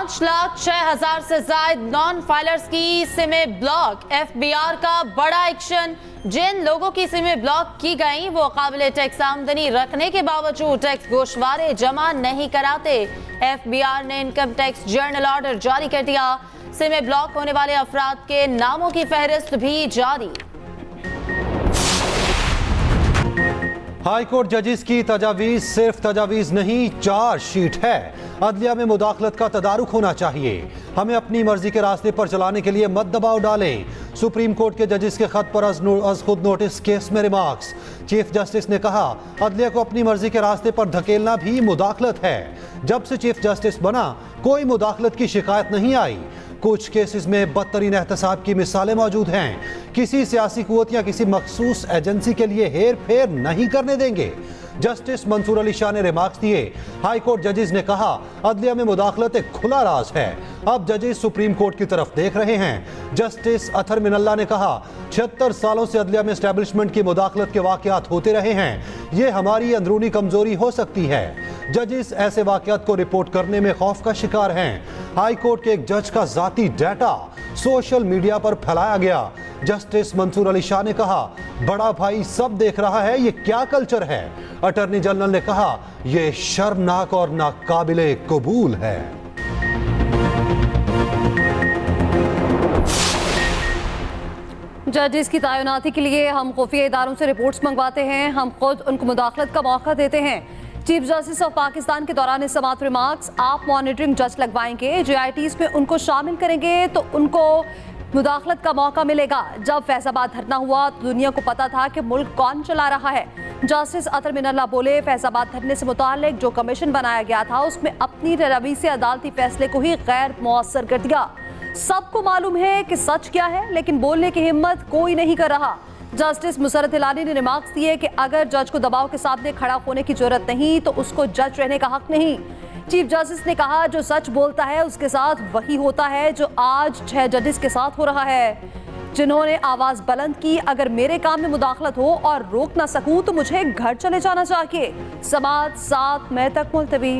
5,06,000 से ज्यादा non filers की सिमें ब्लॉक। एफबीआर का बड़ा एक्शन। जिन लोगों की सिमें ब्लॉक की गई वो काबिल टैक्स आमदनी रखने के बावजूद टैक्स गोशवारे जमा नहीं कराते। एफबीआर ने इनकम टैक्स जर्नल ऑर्डर जारी कर दिया। सिमें ब्लॉक होने वाले अफराद के नामों की फहरिस्त भी जारी। हाईकोर्ट जजेस की तजावीज सिर्फ तजावीज नहीं, चार्जशीट है। अदलिया में मुदाखलत का तदारुक होना चाहिए। हमें अपनी मर्जी के रास्ते पर चलाने के लिए मत दबाव डालें। सुप्रीम कोर्ट के जजेस के खत पर अज खुद नोटिस केस में रिमार्क्स। चीफ जस्टिस ने कहा अदलिया को अपनी मर्जी के रास्ते पर धकेलना भी मुदाखलत है। जब से चीफ जस्टिस बना कोई मुदाखलत की शिकायत नहीं आई। कुछ केसेस में बदतरीन एहतसाब की मिसालें मौजूद हैं। किसी सियासी कुव्वत या किसी मखसूस एजेंसी के लिए हेर फेर नहीं करने देंगे। जस्टिस मंसूर अली शाह ने रिमार्क्स दिए। हाई कोर्ट जजेस ने कहा अदलिया में मुदाखलत एक खुला राज है। अब जजेस सुप्रीम कोर्ट की तरफ देख रहे हैं। जस्टिस अथर मिनल्ला ने कहा 76 सालों से अदलिया में एस्टेब्लिशमेंट की मुदाखलत के वाकयात होते रहे हैं। ये हमारी अंदरूनी कमजोरी हो सकती है। जजेस ऐसे वाकयात को रिपोर्ट करने में खौफ का शिकार हैं। हाई कोर्ट के एक जज का जाती डाटा सोशल मीडिया पर फैलाया गया। जस्टिस मंसूर अली शाह ने कहा बड़ा भाई सब देख रहा है, ये क्या कल्चर है। अटॉर्नी जनरल ने कहा यह शर्मनाक और नाकाबिले कबूल है। जजेस की तैनाती के लिए हम खुफिया इदारों से रिपोर्ट्स मंगवाते हैं। हम खुद उनको मुदाखलत का मौका देते हैं। चीफ जस्टिस ऑफ पाकिस्तान के दौरान समाअत रिमार्क्स। आप मॉनिटरिंग जज लगवाएंगे, जेआईटीज में उनको शामिल करेंगे तो उनको मुदाखलत का मौका मिलेगा। जब फैजाबाद धरना हुआ तो दुनिया को पता था कि मुल्क कौन चला रहा है। जस्टिस अतर मिनल्ला बोले फैजाबाद धरने से मुताल्लिक जो कमीशन बनाया गया था उसमें अपनी रवि से अदालती फैसले को ही गैर मौसर कर दिया। सबको मालूम है कि सच क्या है, लेकिन बोलने की हिम्मत कोई नहीं कर रहा। जस्टिस मुसरत हिलानी ने रिमार्क्स दिए कि अगर जज को दबाव के सामने खड़ा होने की जरूरत नहीं तो उसको जज रहने का हक नहीं। चीफ जस्टिस ने कहा जो सच बोलता है उसके साथ वही होता है जो आज 6 जजेस के साथ हो रहा है, जिन्होंने आवाज बुलंद की। अगर मेरे काम में मुदाखलत हो और रोक ना सकूं तो मुझे घर चले जाना चाहिए। समाअत 7 मई तक मुलतवी।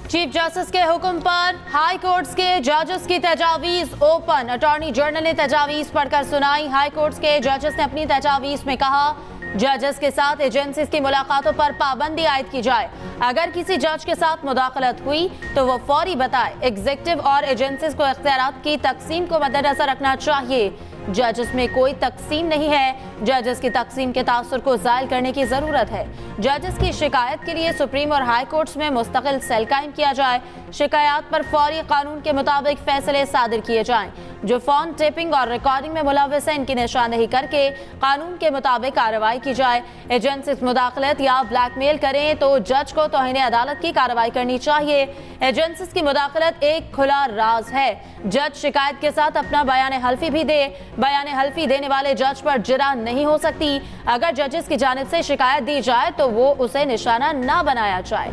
चीफ जस्टिस के हुक्म पर हाई कोर्ट्स के जजेस की तजावीज ओपन। अटॉर्नी जनरल ने तजावीज पढ़कर सुनाई। हाई कोर्ट्स के जजेस ने अपनी तजावीज में कहा जजेस के साथ एजेंसीज की मुलाकातों पर पाबंदी आयद की जाए। अगर किसी जज के साथ मुदाखलत हुई तो वो फौरी बताए। एग्जीक्यूटिव और एजेंसीज को इख्तियारात की तकसीम को मद्देनजर रखना चाहिए। जजेस में कोई तकसीम नहीं है। जजेस की तकसीम के तासुर को ज़ायल करने की ज़रूरत है। जजेस की शिकायत के लिए सुप्रीम और हाई कोर्ट्स में मुस्तकिल सेल कायम किया जाए। शिकायत पर फौरी कानून के मुताबिक फैसले सादिर किए जाएं। जो फोन टेपिंग और रिकॉर्डिंग में मुलव्वस है इनकी निशानदेही करके कानून के मुताबिक कार्रवाई की जाए। एजेंसीज मुदाखलत या ब्लैकमेल करें तो जज को तौहीन अदालत की कार्रवाई करनी चाहिए। एजेंसीज की मुदाखलत एक खुला राज है। जज शिकायत के साथ अपना बयान हल्फी भी दे। बयान हल्फी देने वाले जज पर जिरा नहीं हो सकती। अगर जजेस की जानिब से शिकायत दी जाए तो वो उसे निशाना ना बनाया जाए।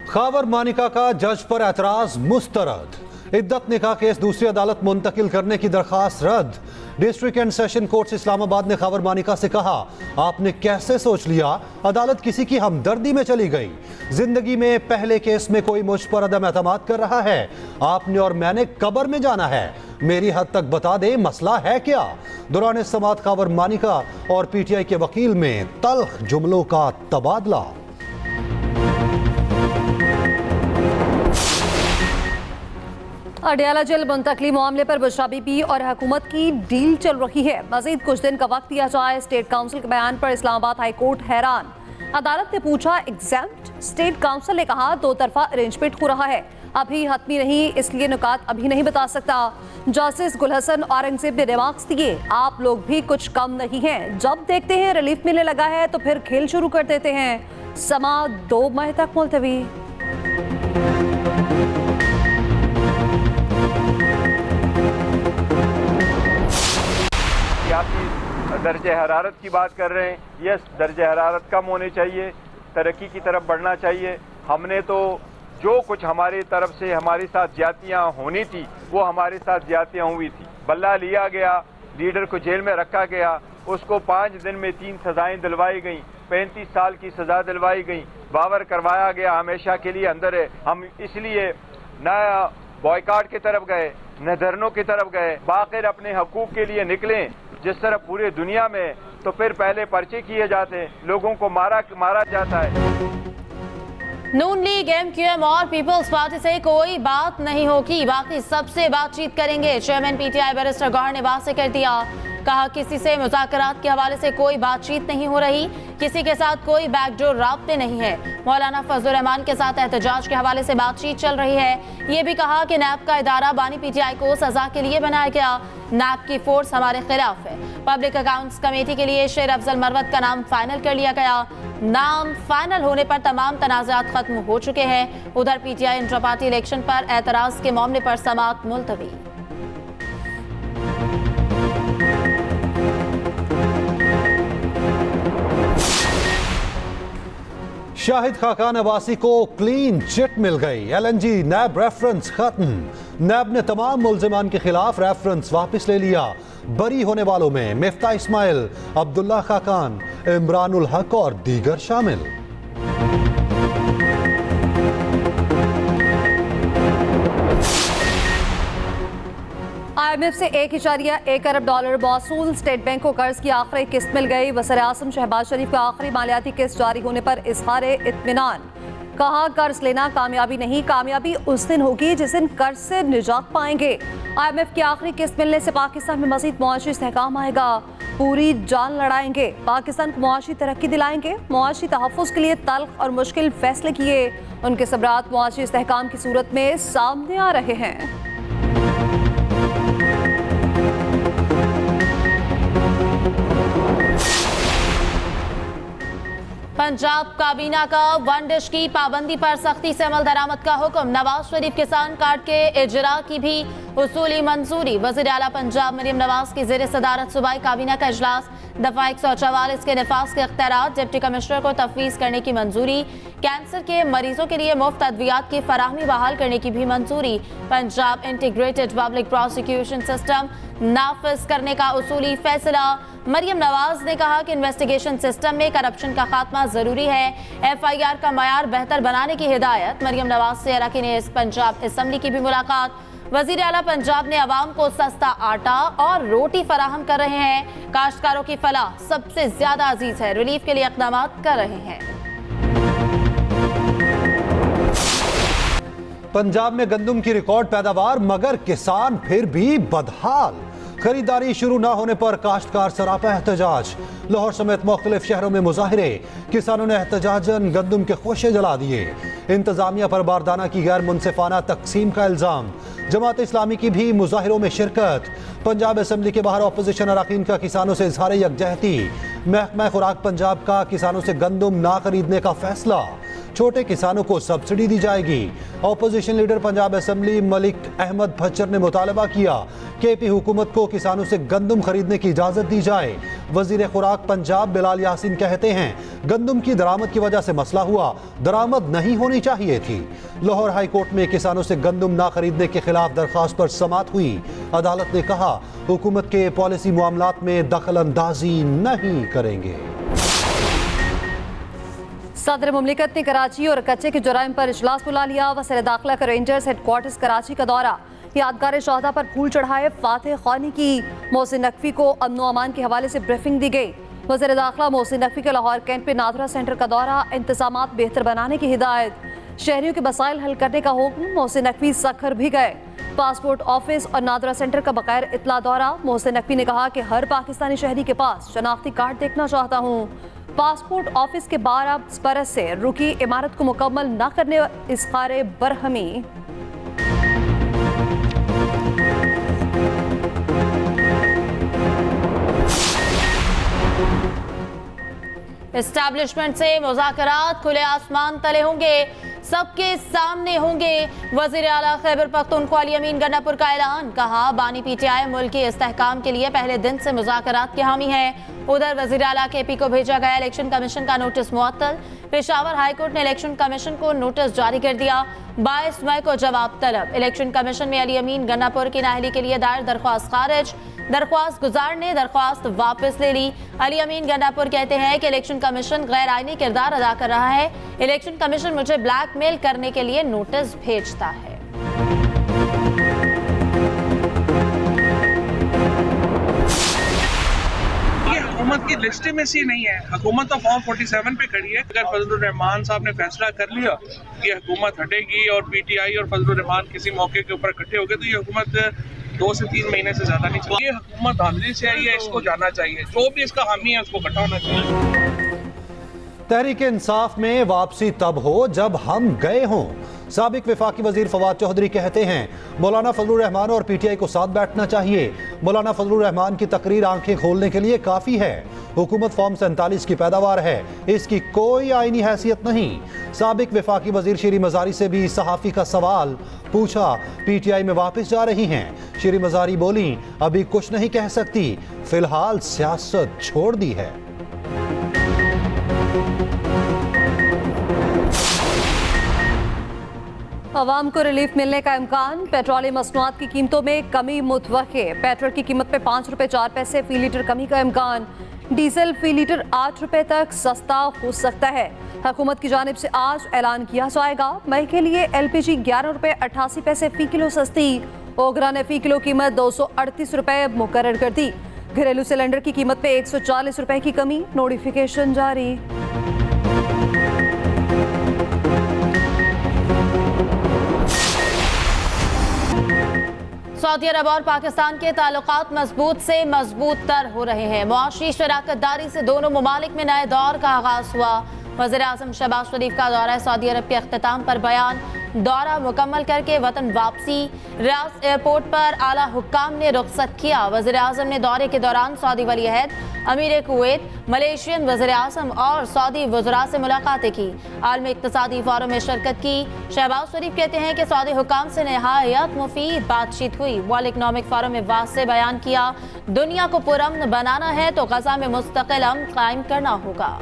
खैबर मानिका का जज पर एतराज मुस्तरद। इद्दत निकाह केस दूसरी अदालत मुंतकिल करने की दरखास्त रद्द। District and session court Islamabad ने खैबर मानिका से कहा आपने कैसे सोच लिया अदालत किसी की हमदर्दी में चली गई। जिंदगी में पहले केस में कोई मुझ पर अदम एतमाद कर रहा है। आपने और मैंने कब्र में जाना है। मेरी हद तक बता दे मसला है क्या। दौरान समाअत खैबर मानिका और पीटीआई के वकील में तल्ख जुमलों का तबादला। अडयाला जेल मुंतकली मामले पर बुशरा बीबी और हुकूमत की डील चल रही है। मजीद कुछ दिन का वक्त दिया जाए। स्टेट काउंसिल के बयान पर इस्लामाबाद हाई कोर्ट हैरान। अदालत ने पूछा एग्जेम्प्ट। स्टेट काउंसिल ने कहा दो तरफा अरेंजमेंट हो रहा है, अभी हतमी नहीं, इसलिए नुकात अभी नहीं बता सकता। जस्टिस गुलहसन औरंगजेब ने रिमार्क्स दिए आप लोग भी कुछ कम नहीं हैं। जब देखते हैं रिलीफ मिलने लगा है तो फिर खेल शुरू कर देते हैं। समाअत 2 मई तक मुलतवी। दर्जे हरारत की बात कर रहे हैं। यस, दर्जे हरारत कम होने चाहिए, तरक्की की तरफ बढ़ना चाहिए। हमने तो जो कुछ हमारी तरफ से हमारे साथ ज्यादतियाँ होनी थी वो हमारे साथ ज्यादतियाँ हुई थी। बल्ला लिया गया, लीडर को जेल में रखा गया, उसको 5 दिन में 3 सजाएं दिलवाई गई। 35 साल की सजा दिलवाई गई, बावर करवाया गया, हमेशा के लिए अंदर है। हम इसलिए न बॉयकॉट की तरफ गए न धरनों की तरफ गए, बाखिर अपने हकूक के लिए निकलें। जिस तरह पूरे दुनिया में तो फिर पहले पर्चे किए जाते हैं, लोगों को मारा जाता है। नून लीग, एमक्यूएम और पीपल्स पार्टी से कोई बात नहीं होगी, बाकी सबसे बातचीत करेंगे। चेयरमैन पीटीआई बैरिस्टर गौहर ने वाज़ेह कर दिया, कहा किसी से मुज़ाकरात के हवाले से कोई बातचीत नहीं हो रही, किसी के साथ कोई बैकडोर राब्ते नहीं है। मौलाना फजलुर रहमान के साथ एहतजाज के हवाले से बातचीत चल रही है। ये भी कहा कि नैब का इदारा बानी पीटीआई को सजा के लिए बनाया गया, नैब की फोर्स हमारे खिलाफ है। पब्लिक अकाउंट्स कमेटी के लिए शेर अफजल मरवत का नाम फाइनल कर लिया गया। नाम फाइनल होने पर तमाम तनाज़ात खत्म हो चुके हैं। उधर पीटीआई इंट्रा पार्टी इलेक्शन पर एतराज़ के मामले पर समाअत मुलतवी। शाहिद खाकान अब्बासी को क्लीन चिट मिल गई। एलएनजी नैब रेफरेंस खत्म। नैब ने तमाम मुल्जिमान के खिलाफ रेफरेंस वापस ले लिया। बरी होने वालों में मिफ्ता इस्माइल, अब्दुल्ला खाकान, इमरानुल हक और दीगर शामिल। IMF से $1.1 अरब मौसूल। स्टेट बैंक को कर्ज की आखिरी किस्त मिल गई। वज़ीर-ए-आज़म शहबाज शरीफ का आखिरी मालियाती किस्त जारी होने पर इज़हार इत्मीनान। कहा कर्ज लेना कामयाबी नहीं, कामयाबी उस दिन होगी जिस दिन कर्ज से निजात पाएंगे। IMF की आखिरी किस्त मिलने से पाकिस्तान में मज़ीद मुआशी इस्तेहकाम आएगा। पूरी जान लड़ाएंगे, पाकिस्तान को मुआशी तरक्की दिलाएंगे। मुआशी तहफ़्फ़ुज़ के लिए तल्ख़ और मुश्किल फैसले किए। उनके सबरात मुआशी इस्तेहकाम की सूरत में सामने आ रहे हैं। पंजाब काबीना का वन डिश की पाबंदी पर सख्ती से अमल दरामद का हुक्म। नवाज शरीफ किसान कार्ड के इजरा की भी उसूली मंजूरी। वज़ीर आला पंजाब मरियम नवाज की ज़ेर सदारत सूबाई काबीना का इजलास। दफ़ा 144 के नफाज के अख्तियारात। डिप्टी कमिश्नर को तफवीज़ करने की मंजूरी। कैंसर के मरीजों के लिए मुफ्त अद्वियात की फराहमी बहाल करने की भी मंजूरी। Punjab integrated public prosecution system नाफिज करने का उसूली फैसला। मरियम नवाज ने कहा कि इन्वेस्टिगेशन सिस्टम में करप्शन का खात्मा जरूरी है। FIR का मयार बेहतर बनाने की हिदायत। मरियम नवाज से अरकान पंजाब असम्बली की भी मुलाकात। वज़ीर आला पंजाब ने अवाम को सस्ता आटा और रोटी फराहम कर रहे हैं। काश्तकारों की फलाह सबसे ज्यादा अजीज है, रिलीफ के लिए इक़दाम कर रहे हैं। पंजाब में गंदम की रिकॉर्ड पैदावार, मगर किसान फिर भी बदहाल। खरीदारी शुरू न होने पर काश्तकार सरापा एहतजाज। लाहौर समेत मुख्तलिफ शहरों में मुजाहिरे। किसानों ने एहतजाजन गंदम के खोशे जला दिए। इंतजामिया पर बारदाना की गैर मुनसिफाना तकसीम का इल्जाम। जमात इस्लामी की भी मुजाहिरों में शिरकत। पंजाब असम्बली के बाहर अपोजिशन अरकान का किसानों से इजहार यकजहती। महकमा खुराक पंजाब का किसानों से गंदम ना खरीदने का फैसला। छोटे किसानों को सब्सिडी दी जाएगी। Opposition leader Punjab assembly Malik Ahmad Bhachar ने मुतालबा किया KP हुकूमत को किसानों से गंदम खरीदने की इजाजत दी जाए। वजीर खुराक पंजाब बिलाल यासीन कहते हैं गंदम की दरामद की वजह से मसला हुआ, दरामद नहीं होनी चाहिए थी। लाहौर हाई कोर्ट में किसानों से गंदम ना खरीदने के खिलाफ दरखास्त पर समाअत हुई। अदालत ने कहा हुकूमत के पॉलिसी मामलात में दखल अंदाजी नहीं करेंगे। सदर मुमलिकत ने कराची और कच्चे के जुराइम पर इजलास बुला लिया। वज़ीर दाखिला का रेंजर्स हेडक्वार्टर्स कराची का दौरा। यादगार शहदा पर फूल चढ़ाए। फातह खानी की मोहसिन नकवी को अमन अमान के हवाले से ब्रीफिंग दी गई। वज़ीर दाखिला मोहसिन नकवी के लाहौर कैंट पे नादरा सेंटर का दौरा। इंतजामात बेहतर बनाने की हिदायत। शहरियों के मसाइल हल करने का हुक्म। मोहसिन नकवी सखर भी गए। पासपोर्ट ऑफिस और नादरा सेंटर का बगैर इतला दौरा। मोहसिन नकवी ने कहा कि हर पाकिस्तानी शहरी के पास शनाख्ती कार्ड देखना चाहता हूँ। पासपोर्ट ऑफिस के 12 बरस से रुकी इमारत को मुकम्मल न करने इज़हार बरहमी। एस्टैब्लिशमेंट से मुज़ाकरात खुले आसमान तले होंगे, सबके सामने होंगे। वज़ीर आला खैबर पख्तूनख्वा अली अमीन गन्नापुर का ऐलान। कहा बानी PTI मुल्क के इस्तेहकाम के लिए पहले दिन से मुज़ाकरात के हामी है। उधर वज़ीर आला KP को भेजा गया इलेक्शन कमीशन का नोटिस मुअत्तल। पेशावर हाई कोर्ट ने इलेक्शन कमीशन को नोटिस जारी कर दिया। 22 मई को जवाब तलब। इलेक्शन कमीशन में अली अमीन गन्नापुर की नाअहली के लिए दायर दरख्वास्त खारिज। दरख्वास्त गुजार ने दरख्वास्त वापस ले ली। अली अमीन गन्नापुर कहते हैं कि इलेक्शन कमीशन गैर आईनी किरदार अदा कर रहा है। इलेक्शन कमीशन मुझे ब्लैकमेल करने के लिए नोटिस भेजता है। हुकूमत की लेजिटिमेसी नहीं है। हुकूमत तो फॉर्म 47 पे खड़ी है। अगर फजलुर रहमान साहब ने फैसला कर लिया कि हुकूमत हटेगी और पीटीआई और फजलुर रहमान किसी मौके के ऊपर इकट्ठे हो गए, तो ये हुकूमत 2 से 3 महीने से ज्यादा नहीं चलेगी। ये हुकूमत हाजिरी से आई है, इसको जाना चाहिए। जो भी इसका हामी है उसको इकट्ठा होना चाहिए। तहरीक इंसाफ में वापसी तब हो जब हम गए हों। साबिक वफाकी वजीर फवाद चौधरी कहते हैं मौलाना फजलुर रहमान और पीटीआई को साथ बैठना चाहिए। मौलाना फजलुर रहमान की तकरीर आंखें खोलने के लिए काफ़ी है। हुकूमत फॉर्म 47 की पैदावार है, इसकी कोई आईनी हैसियत नहीं। साबिक वफाकी वजीर शीरी मजारी से भी सहाफ़ी का सवाल पूछा, पीटीआई में वापस जा रही हैं। शीरी मजारी बोली, अभी कुछ नहीं कह सकती, फिलहाल सियासत छोड़ दी है। अवाम को रिलीफ मिलने का इम्कान। पेट्रोलियम मसनूआत की कीमतों में कमी मुतवक्के। पेट्रोल की कीमत में 5 रुपये 4 पैसे फी लीटर कमी का इम्कान। डीजल फी लीटर 8 रुपये तक सस्ता हो सकता है। हुकूमत की जानिब से आज ऐलान किया जाएगा। मई के लिए LPG 11 रुपये 88 पैसे फी किलो सस्ती। ओगरा ने फी किलो कीमत 238 रुपये मुकर्रर कर दी। घरेलू सिलेंडर की कीमत में 140 रुपये की कमी, नोटिफिकेशन जारी। सऊदी अरब और पाकिस्तान के ताल्लुकात मजबूत से मजबूत तर हो रहे हैं। मुआशी शराकतदारी से दोनों ममालिक में नए दौर का आगाज हुआ। वज़ीर आज़म शहबाज शरीफ का दौरा सऊदी अरब के अख्तिताम पर बयान। दौरा मुकम्मल करके वतन वापसी। रियाद एयरपोर्ट पर आला हुक्काम ने रुखसत किया। वज़ीर आज़म ने दौरे के दौरान सऊदी वली अहद, अमीर कुवैत, मलेशियन वज़ीर आज़म और सऊदी वज़रा से मुलाकातें की। आलमी इक़्तिसादी फोरम में शिरकत की। शहबाज शरीफ कहते हैं कि सऊदी हुक्काम से नहायत मुफीद बातचीत हुई। वर्ल्ड इकनॉमिक फोरम में वाज़ेह बयान किया, दुनिया को पुरअमन बनाना है तो गज़ा में मुस्तकिल अमन कायम करना होगा।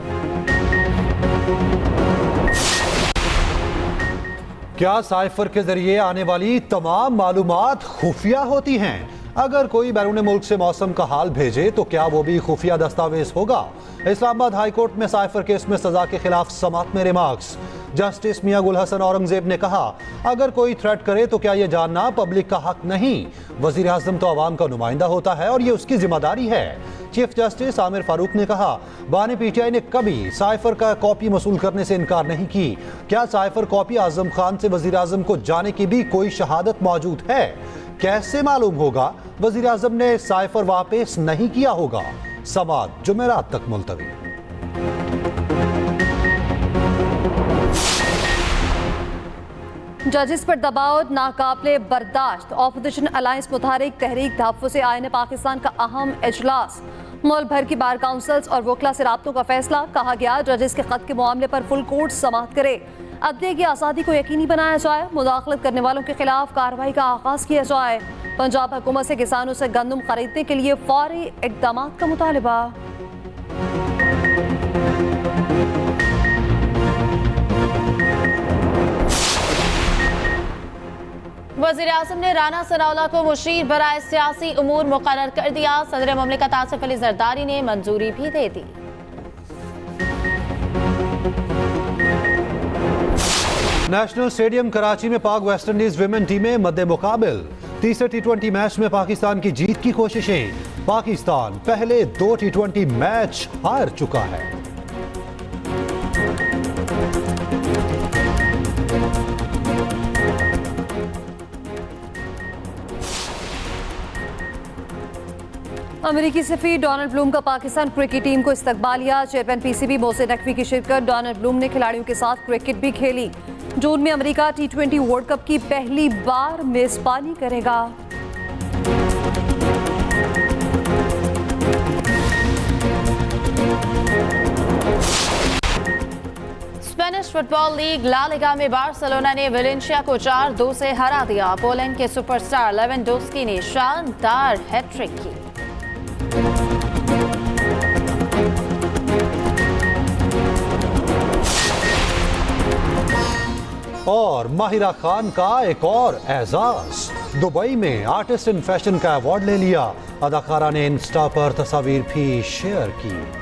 क्या साइफर के जरिए आने वाली तमाम मालूमात खुफिया होती हैं? अगर कोई बैरून मुल्क से मौसम का हाल भेजे तो क्या वो भी खुफिया दस्तावेज होगा? इस्लामाबाद हाई कोर्ट में साइफर केस में सजा के खिलाफ समाअत में रिमार्क्स। जस्टिस मियां गुल हसन औरंगजेब ने कहा, अगर कोई थ्रेट करे तो क्या ये जानना पब्लिक का हक नहीं? वजीर आज़म तो आवाम का नुमाइंदा होता है और ये उसकी जिम्मेदारी है। चीफ जस्टिस आमिर फारूक ने कहा, बानी पीटीआई ने कभी साइफर का कॉपी मसूल करने से इनकार नहीं की। क्या साइफर कॉपी आजम खान से वजीर आज़म को जाने की भी कोई शहादत मौजूद है? कैसे मालूम होगा? वजीर आज़म ने साइफर वापस नहीं किया होगा। समाअत जुमेरात तक मुलतवी। जजिस पर दबाव नाकाबिले बर्दाश्त। ऑपोजिशन अलायंस मुतारिक तहरीक तहफ़्फ़ुज़ आईन पाकिस्तान का अहम इजलास। मुल्क भर की बार काउंसिल्स और वकला से राब्तों का फैसला। कहा गया जजिस के खत के मामले पर फुल कोर्ट समाअत करे। अदलिया की आज़ादी को यकीनी बनाया जाए। मुदाखलत करने वालों के खिलाफ कार्रवाई का आगाज किया जाए। पंजाब हुकूमत से किसानों से गंदम खरीदने के लिए फौरी इक़दाम का मुतालबा। वज़ीर आज़म ने राना सनाउल्लाह को मुशीर बराए सियासी उमूर मुकर्रर कर दिया। सदर ममलिकत आसिफ अली जरदारी ने मंजूरी भी दे दी। नेशनल स्टेडियम कराची में पाक वेस्ट इंडीज विमेन टीमें मद्दे मुकाबिल। तीसरे T20 मैच में पाकिस्तान की जीत की कोशिशें। पाकिस्तान पहले 2 T20 मैच हार चुका है। अमेरिकी सफीर डोनाल्ड ब्लूम का पाकिस्तान क्रिकेट टीम को इस्तकबालिया। चेयरमैन PCB मोहसिन नकवी की शिरकत। डोनाल्ड ब्लूम ने खिलाड़ियों के साथ क्रिकेट भी खेली। जून में अमेरिका T20 वर्ल्ड कप की पहली बार मेजबानी करेगा। स्पेनिश फुटबॉल लीग ला लिगा में बार्सिलोना ने वेलेंसिया को 4-2 से हरा दिया। पोलैंड के सुपरस्टार लेवेंडोव्स्की ने शानदार हैट्रिक की। और माहिरा खान का एक और एजाज, दुबई में आर्टिस्ट इन फैशन का अवार्ड ले लिया। अदाकारा ने इंस्टा पर तस्वीर भी शेयर की।